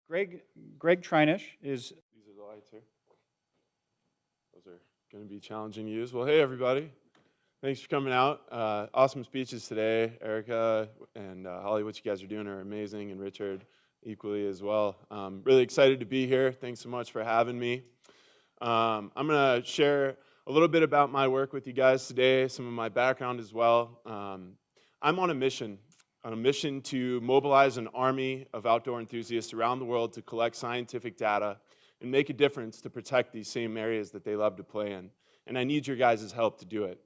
Gregg Treinish is. These are the lights here. Those are going to be challenging to use. Well, hey, everybody. Thanks for coming out. Awesome speeches today. Erica and Holly, what you guys are doing are amazing, and Richard equally as well. Really excited to be here. Thanks so much for having me. I'm going to share a little bit about my work with you guys today, some of my background as well. I'm on a mission to mobilize an army of outdoor enthusiasts around the world to collect scientific data and make a difference to protect these same areas that they love to play in. And I need your guys' help to do it.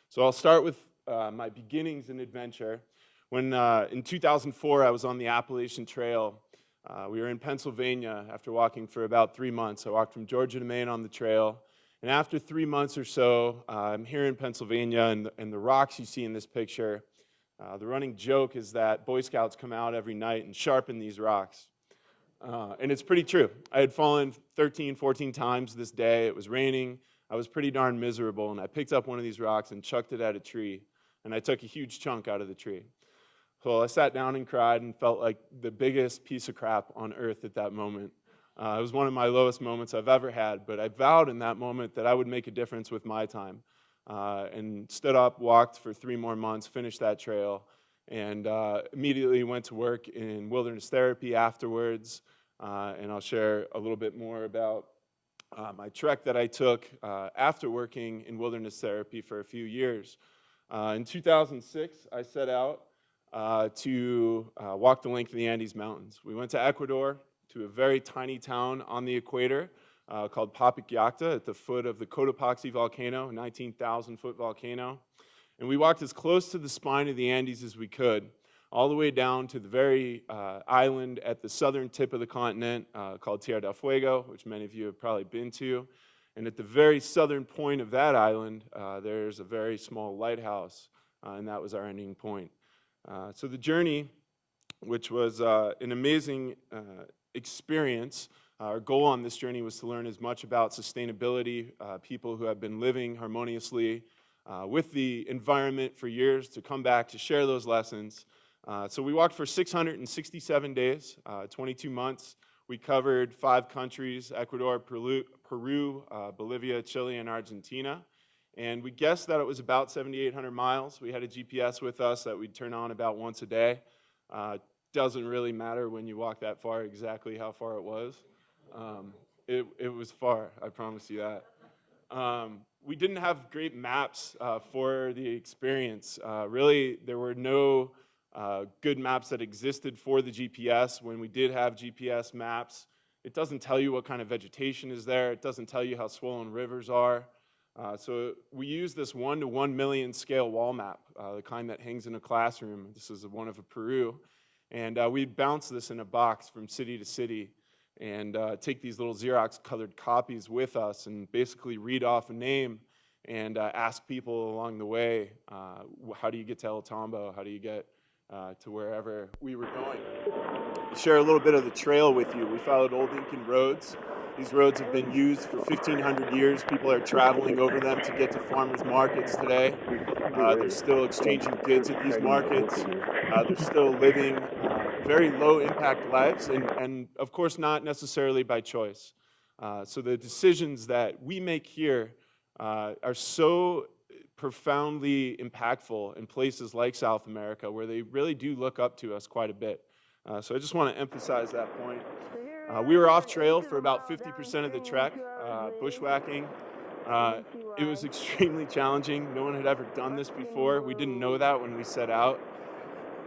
So I'll start with my beginnings in adventure. When in 2004, I was on the Appalachian Trail. We were in Pennsylvania after walking for about 3 months. I walked from Georgia to Maine on the trail. And after 3 months or so, I'm here in Pennsylvania, and the rocks you see in this picture, the running joke is that Boy Scouts come out every night and sharpen these rocks. And it's pretty true. I had fallen 13, 14 times this day. It was raining. I was pretty darn miserable, and I picked up one of these rocks and chucked it at a tree, and I took a huge chunk out of the tree. So I sat down and cried and felt like the biggest piece of crap on earth at that moment. It was one of my lowest moments I've ever had, but I vowed in that moment that I would make a difference with my time. And stood up, walked for 3 more months, finished that trail, and immediately went to work in wilderness therapy afterwards. And I'll share a little bit more about my trek that I took after working in wilderness therapy for a few years. In 2006, I set out to walk the length of the Andes Mountains. We went to Ecuador, to a very tiny town on the equator called Papachacta at the foot of the Cotopaxi volcano, a 19,000-foot volcano. And we walked as close to the spine of the Andes as we could, all the way down to the very island at the southern tip of the continent called Tierra del Fuego, which many of you have probably been to. And at the very southern point of that island, there's a very small lighthouse, and that was our ending point. So the journey, which was an amazing experience, our goal on this journey was to learn as much about sustainability, people who have been living harmoniously with the environment for years, to come back to share those lessons. So we walked for 667 days, 22 months. We covered 5 countries: Ecuador, Peru, Bolivia, Chile, and Argentina. And we guessed that it was about 7,800 miles. We had a GPS with us that we'd turn on about once a day. Doesn't really matter when you walk that far exactly how far it was. It was far, I promise you that. We didn't have great maps for the experience. Really, there were no good maps that existed for the GPS. When we did have GPS maps, it doesn't tell you what kind of vegetation is there. It doesn't tell you how swollen rivers are. So we use this 1 to 1 million scale wall map, the kind that hangs in a classroom. This is one of Peru. And we'd bounce this in a box from city to city and take these little Xerox-colored copies with us and basically read off a name and ask people along the way, how do you get to El Tombo? How do you get to wherever we were going? Share a little bit of the trail with you. We followed old Incan roads. These roads have been used for 1,500 years. People are traveling over them to get to farmers markets today. They're still exchanging goods at these markets. They're still living very low impact lives, and of course not necessarily by choice. So the decisions that we make here are so profoundly impactful in places like South America, where they really do look up to us quite a bit. So I just want to emphasize that point. We were off trail for about 50% of the trek, bushwhacking. It was extremely challenging. No one had ever done this before. We didn't know that when we set out.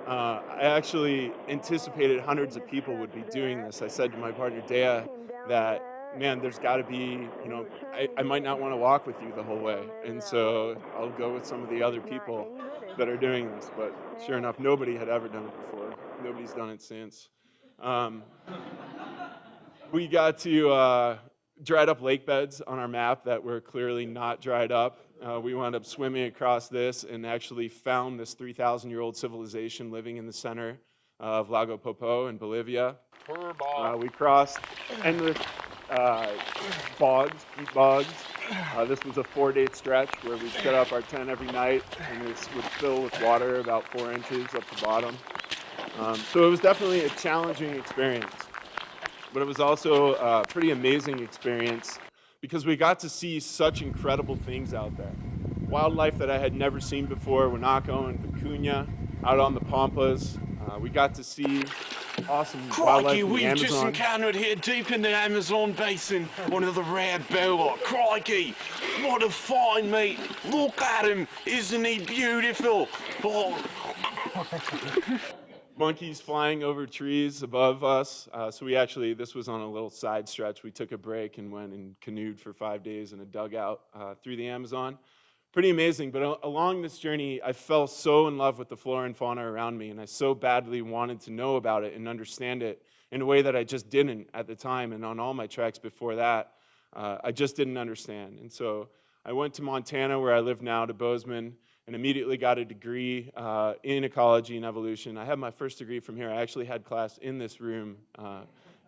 I actually anticipated hundreds of people would be doing this. I said to my partner, Dea, that, man, there's got to be, I might not want to walk with you the whole way. And so I'll go with some of the other people that are doing this. But sure enough, nobody had ever done it before. Nobody's done it since. We got to dried up lake beds on our map that were clearly not dried up. We wound up swimming across this and actually found this 3,000-year-old civilization living in the center of Lago Popo in Bolivia. We crossed endless Boggs, deep bogs. This was a 4-day stretch where we'd set up our tent every night, and this would fill with water about 4 inches up the bottom. So it was definitely a challenging experience. but it was also a pretty amazing experience because we got to see such incredible things out there. Wildlife that I had never seen before, Wanako and Vicuña, out on the Pampas. We got to see awesome wildlife Crikey, in the we've just Amazon. encountered here deep in the Amazon basin one of the rare boa. Crikey, what a find, mate. Look at him, isn't he beautiful? Oh. Monkeys flying over trees above us. So we actually, this was on a little side stretch. We took a break and went and canoed for 5 days in a dugout through the Amazon. Pretty amazing, but along this journey, I fell so in love with the flora and fauna around me, and I so badly wanted to know about it and understand it in a way that I just didn't at the time, and on all my treks before that, I just didn't understand. And so I went to Montana, where I live now, to Bozeman, and immediately got a degree in ecology and evolution. I had my first degree from here. I actually had class in this room,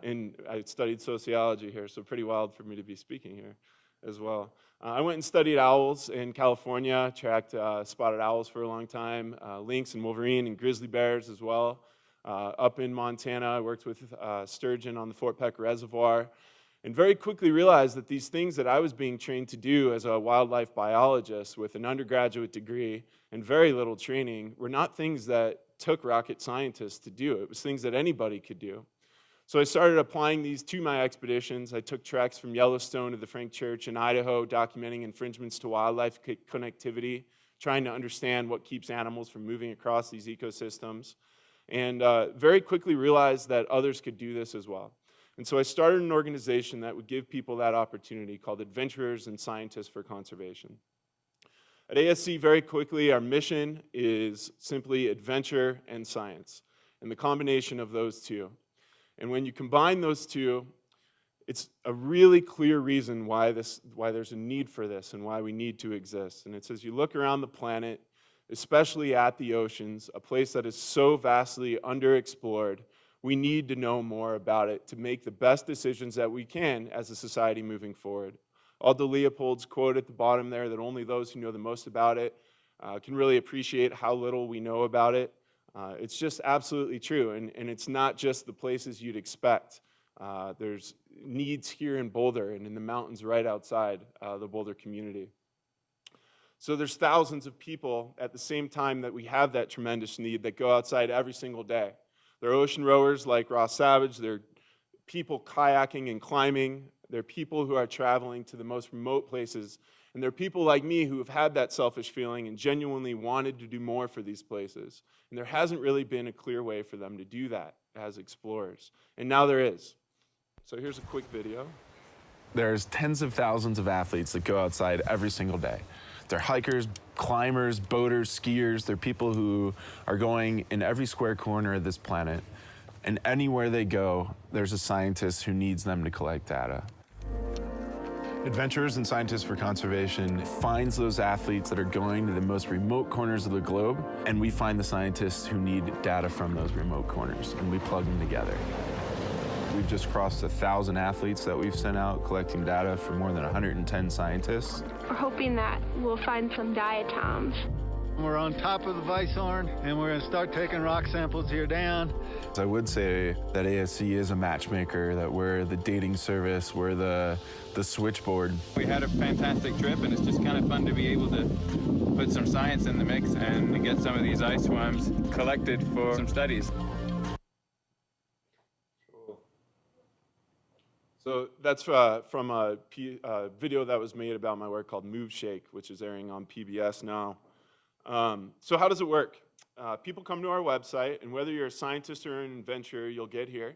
and I studied sociology here, so pretty wild for me to be speaking here as well. I went and studied owls in California, tracked spotted owls for a long time, lynx and wolverine and grizzly bears as well. Up in Montana, I worked with sturgeon on the Fort Peck Reservoir, and very quickly realized that these things that I was being trained to do as a wildlife biologist with an undergraduate degree and very little training were not things that took rocket scientists to do. It was things that anybody could do. So I started applying these to my expeditions. I took treks from Yellowstone to the Frank Church in Idaho, documenting infringements to wildlife connectivity, trying to understand what keeps animals from moving across these ecosystems, and very quickly realized that others could do this as well. And so I started an organization that would give people that opportunity called Adventurers and Scientists for Conservation. At ASC, very quickly, our mission is simply adventure and science, and the combination of those two. And when you combine those two, it's a really clear reason why there's a need for this and why we need to exist. And it's as you look around the planet, especially at the oceans, a place that is so vastly underexplored, we need to know more about it to make the best decisions that we can as a society moving forward. Aldo Leopold's quote at the bottom there, that only those who know the most about it can really appreciate how little we know about it. It's just absolutely true, and it's not just the places you'd expect. There's needs here in Boulder and in the mountains right outside the Boulder community. So there's thousands of people at the same time that we have that tremendous need that go outside every single day. There are ocean rowers like Ross Savage, there are people kayaking and climbing, there are people who are traveling to the most remote places, and there are people like me who have had that selfish feeling and genuinely wanted to do more for these places. And there hasn't really been a clear way for them to do that as explorers. And now there is. So here's a quick video. There's tens of thousands of athletes that go outside every single day. They're hikers, climbers, boaters, skiers. They're people who are going in every square corner of this planet. And anywhere they go, there's a scientist who needs them to collect data. Adventurers and Scientists for Conservation finds those athletes that are going to the most remote corners of the globe, and we find the scientists who need data from those remote corners, and we plug them together. We've just crossed 1,000 athletes that we've sent out collecting data for more than 110 scientists. We're hoping that we'll find some diatoms. We're on top of the Weisshorn, and we're going to start taking rock samples here down. I would say that ASC is a matchmaker, that we're the dating service, we're the switchboard. We had a fantastic trip, and it's just kind of fun to be able to put some science in the mix and get some of these ice worms collected for some studies. So that's from a video that was made about my work called Move Shake, which is airing on PBS now. So how does it work? People come to our website, and whether you're a scientist or an adventurer, you'll get here.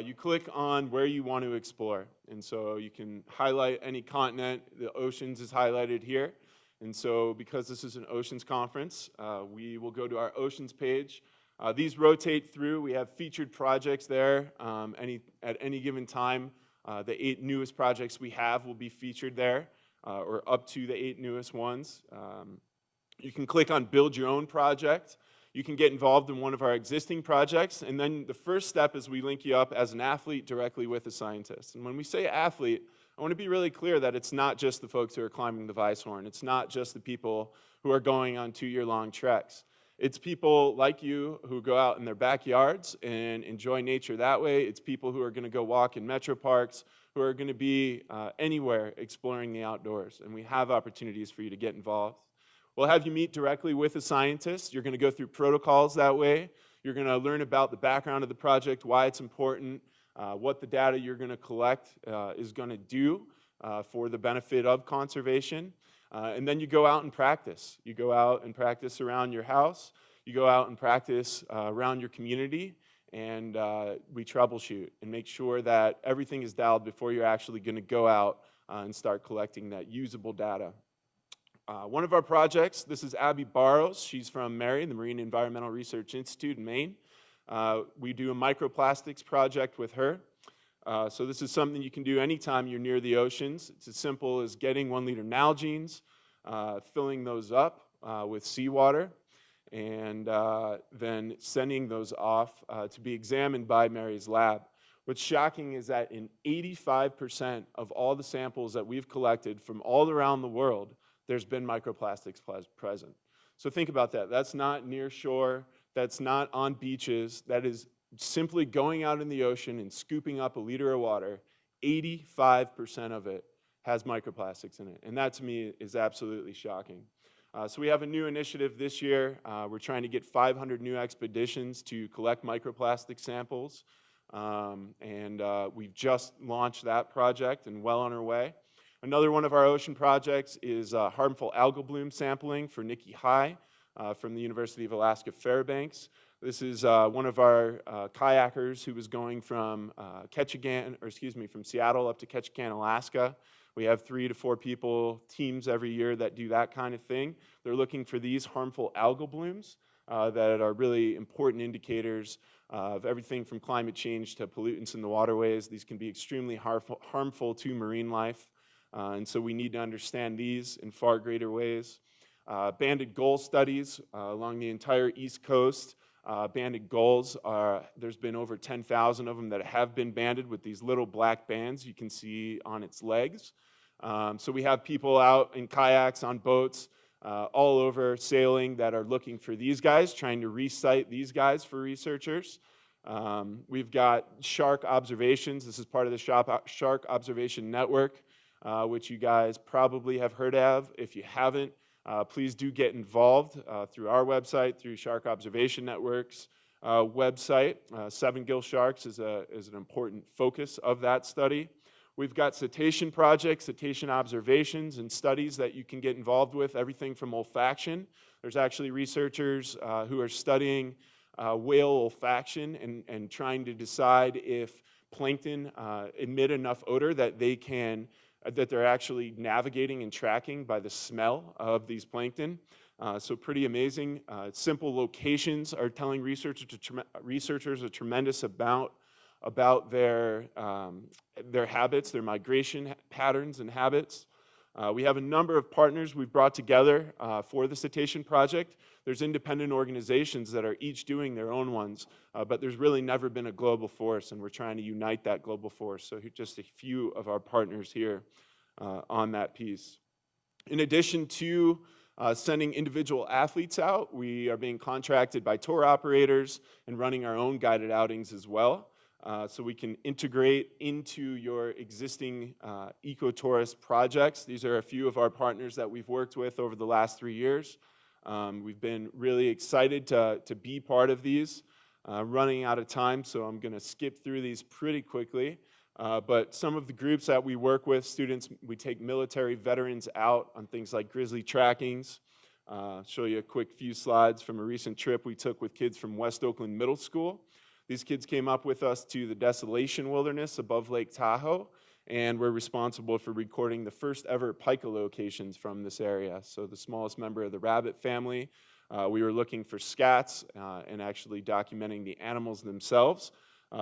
You click on where you want to explore. And so you can highlight any continent. The oceans is highlighted here. And so because this is an oceans conference, we will go to our oceans page. These rotate through. We have featured projects there. At any given time, the 8 newest projects we have will be featured there, or up to the 8 newest ones. You can click on Build Your Own Project. You can get involved in one of our existing projects, and then the first step is we link you up as an athlete directly with a scientist. And when we say athlete, I want to be really clear that it's not just the folks who are climbing the Weisshorn. It's not just the people who are going on 2-year-long treks. It's people like you who go out in their backyards and enjoy nature that way. It's people who are going to go walk in metro parks, who are going to be anywhere exploring the outdoors. And we have opportunities for you to get involved. We'll have you meet directly with a scientist. You're going to go through protocols that way. You're going to learn about the background of the project, why it's important, what the data you're going to collect is going to do for the benefit of conservation. And then you go out and practice. You go out and practice around your house. You go out and practice around your community. And we troubleshoot and make sure that everything is dialed before you're actually going to go out and start collecting that usable data. One of our projects, this is Abby Barrows. She's from MARI, the Marine Environmental Research Institute in Maine. We do a microplastics project with her. So this is something you can do anytime you're near the oceans. It's as simple as getting 1 liter Nalgene's, filling those up with seawater, and then sending those off to be examined by Mary's lab. What's shocking is that in 85% of all the samples that we've collected from all around the world, there's been microplastics present. So think about that. That's not near shore. That's not on beaches. That is simply going out in the ocean and scooping up a liter of water. 85% of it has microplastics in it. And that to me is absolutely shocking. So we have a new initiative this year. We're trying to get 500 new expeditions to collect microplastic samples. We've just launched that project and well on our way. Another one of our ocean projects is harmful algal bloom sampling for Nikki High from the University of Alaska Fairbanks. This is one of our kayakers who was going from from Seattle up to Ketchikan, Alaska. We have 3 to 4 people, teams every year that do that kind of thing. They're looking for these harmful algal blooms that are really important indicators of everything from climate change to pollutants in the waterways. These can be extremely harmful to marine life. And so we need to understand these in far greater ways. Banded gull studies along the entire East Coast. Banded gulls, there's been over 10,000 of them that have been banded with these little black bands you can see on its legs. So we have people out in kayaks, on boats, all over sailing that are looking for these guys, trying to recite these guys for researchers. We've got shark observations. This is part of the Shark Observation Network, which you guys probably have heard of. If you haven't, please do get involved through our website, through Shark Observation Network's website. Seven gill sharks is an important focus of that study. We've got cetacean projects, cetacean observations and studies that you can get involved with, everything from olfaction. There's actually researchers who are studying whale olfaction and trying to decide if plankton emit enough odor that they're actually navigating and tracking by the smell of these plankton. So pretty amazing. Simple locations are telling researchers a tremendous about their habits, their migration patterns and habits. We have a number of partners we've brought together for the Cetacean Project. There's independent organizations that are each doing their own ones, but there's really never been a global force, and we're trying to unite that global force. So just a few of our partners here on that piece. In addition to sending individual athletes out, we are being contracted by tour operators and running our own guided outings as well. So we can integrate into your existing ecotourist projects. These are a few of our partners that we've worked with over the last 3 years. We've been really excited to be part of these. Running out of time, so I'm going to skip through these pretty quickly. But some of the groups that we work with, students, we take military veterans out on things like grizzly trackings. Show you a quick few slides from a recent trip we took with kids from West Oakland Middle School. These kids came up with us to the Desolation Wilderness above Lake Tahoe, and we're responsible for recording the first ever pika locations from this area. So the smallest member of the rabbit family. We were looking for scats and actually documenting the animals themselves.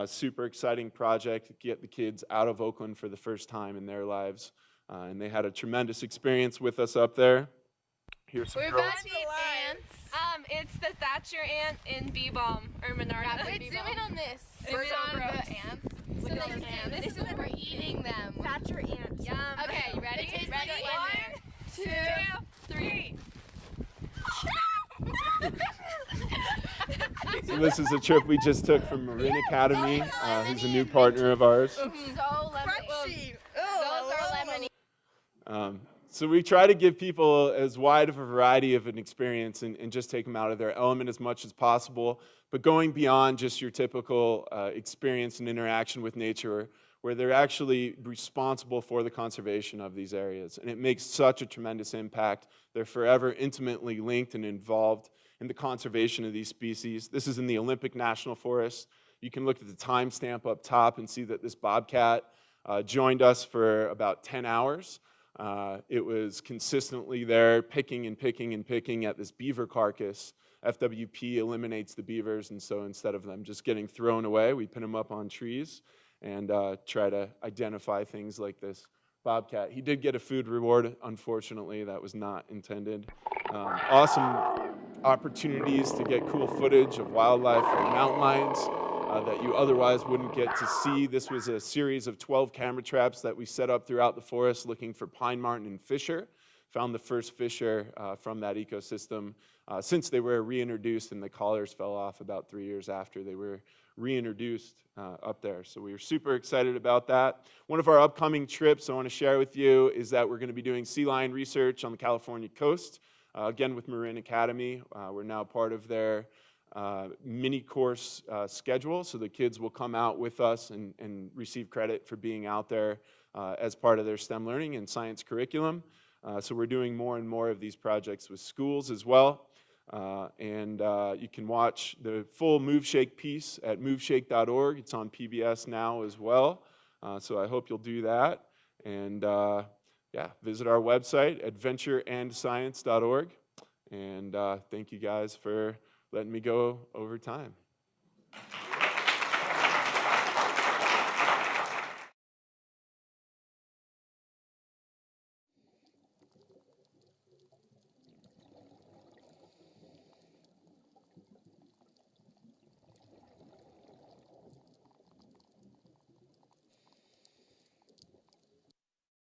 Super exciting project to get the kids out of Oakland for the first time in their lives. And they had a tremendous experience with us up there. Here's some We're girls. about to eat ants. It's the Thatcher ant in Bee-Balm, or Menarda. Wait, zoom in on this. Zoom in on the ants. So this is when we're eating them. Thatcher ants. Yum. Okay, you ready? Ready? 1, 2, 3. This is a trip we just took from Marin Academy, who's a new partner of ours. So lemony. Those are lemony. So we try to give people as wide of a variety of an experience and just take them out of their element as much as possible, but going beyond just your typical experience and interaction with nature, where they're actually responsible for the conservation of these areas. And it makes such a tremendous impact. They're forever intimately linked and involved in the conservation of these species. This is in the Olympic National Forest. You can look at the timestamp up top and see that this bobcat joined us for about 10 hours. It was consistently there picking and picking and picking at this beaver carcass. FWP eliminates the beavers, and so instead of them just getting thrown away, we pin them up on trees and try to identify things like this bobcat. He did get a food reward, unfortunately. That was not intended. Awesome opportunities to get cool footage of wildlife like mountain lions that you otherwise wouldn't get to see. This was a series of 12 camera traps that we set up throughout the forest looking for pine marten and fisher. Found the first fisher from that ecosystem since they were reintroduced, and the collars fell off about 3 years after they were reintroduced up there. So we were super excited about that. One of our upcoming trips I want to share with you is that we're going to be doing sea lion research on the California coast, again with Marin Academy. We're now part of their mini course schedule, so the kids will come out with us and receive credit for being out there as part of their STEM learning and science curriculum. So we're doing more and more of these projects with schools as well. You can watch the full MoveShake piece at moveshake.org. It's on PBS now as well. So I hope you'll do that. And yeah, visit our website, adventureandscience.org. And thank you guys for letting me go over time.